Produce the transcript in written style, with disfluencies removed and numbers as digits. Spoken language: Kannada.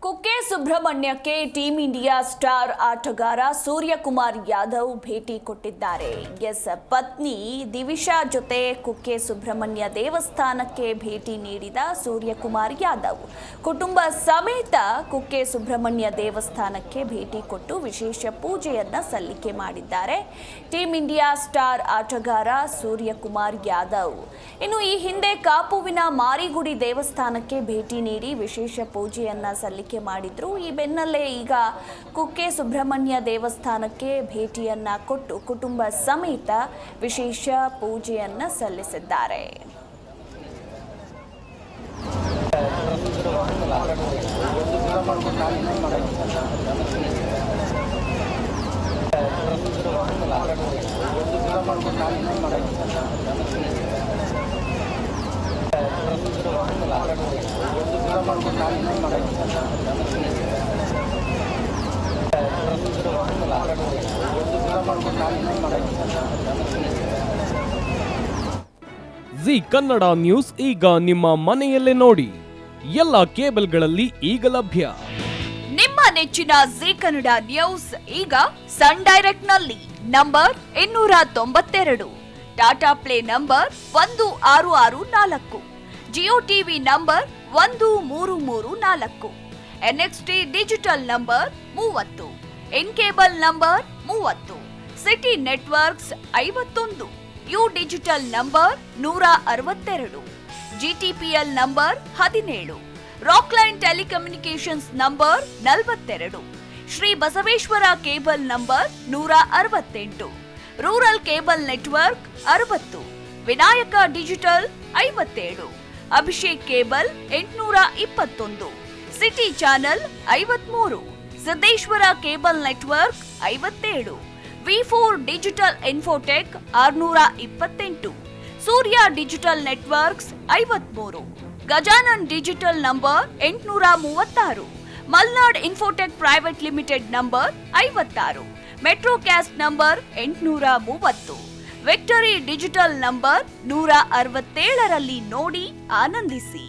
ಕುಕ್ಕೆ ಸುಬ್ರಹ್ಮಣ್ಯಕ್ಕೆ ಟೀಂ ಇಂಡಿಯಾ ಸ್ಟಾರ್ ಆಟಗಾರ ಸೂರ್ಯಕುಮಾರ್ ಯಾದವ್ ಭೇಟಿ ಕೊಟ್ಟಿದ್ದಾರೆ. ಪತ್ನಿ ದಿವಿಷಾ ಜೊತೆ ಕುಕ್ಕೆ ಸುಬ್ರಹ್ಮಣ್ಯ ದೇವಸ್ಥಾನಕ್ಕೆ ಭೇಟಿ ನೀಡಿದ ಸೂರ್ಯಕುಮಾರ್ ಯಾದವ್ ಕುಟುಂಬ ಸಮೇತ ಕುಕ್ಕೆ ಸುಬ್ರಹ್ಮಣ್ಯ ದೇವಸ್ಥಾನಕ್ಕೆ ಭೇಟಿ ಕೊಟ್ಟು ವಿಶೇಷ ಪೂಜೆಯನ್ನ ಸಲ್ಲಿಕೆ ಮಾಡಿದ್ದಾರೆ. ಟೀಂ ಇಂಡಿಯಾ ಸ್ಟಾರ್ ಆಟಗಾರ ಸೂರ್ಯಕುಮಾರ್ ಯಾದವ್ ಇನ್ನು ಈ ಹಿಂದೆ ಕಾಪುವಿನ ಮಾರಿಗುಡಿ ದೇವಸ್ಥಾನಕ್ಕೆ ಭೇಟಿ ನೀಡಿ ವಿಶೇಷ ಪೂಜೆಯನ್ನ ಸಲ್ಲಿಕೆ ಮಾಡಿದ್ರು. ಈ ಬೆನ್ನಲ್ಲೇ ಈಗ ಕುಕ್ಕೆ ಸುಬ್ರಹ್ಮಣ್ಯ ದೇವಸ್ಥಾನಕ್ಕೆ ಭೇಟಿಯನ್ನ ಕೊಟ್ಟು ಕುಟುಂಬ ಸಮೇತ ವಿಶೇಷ ಪೂಜೆಯನ್ನ ಸಲ್ಲಿಸಿದ್ದಾರೆ. ಜಿ ಕನ್ನಡ ನ್ಯೂಸ್ ಈಗ ನಿಮ್ಮ ಮನೆಯಲ್ಲೇ ನೋಡಿ. ಎಲ್ಲ ಕೇಬಲ್ಗಳಲ್ಲಿ ಈಗ ಲಭ್ಯ. ನಿಮ್ಮ ನೆಚ್ಚಿನ ಜಿ ಕನ್ನಡ ನ್ಯೂಸ್ ಈಗ ಸನ್ ಡೈರೆಕ್ಟ್ ನಲ್ಲಿ number 292, Tata play number 1664, Jio TV number 1334, NXT digital number 30, in cable number 30, city networks 51, U digital number 162, GTPL number 17, Rockline telecommunications number 42, Shri Basaveshwara cable number 168, rural cable network 60, Vinayaka digital 57, Abhishek cable 821, city channel 53, Siddeshwara cable network 57, V4 digital Infotech 628, Surya digital networks 53, Gajanan digital number 836, Malnad Infotech private limited number 56, Metrocast number 830, Victory Digital number 167ರಲ್ಲಿ ನೋಡಿ ಆನಂದಿಸಿ.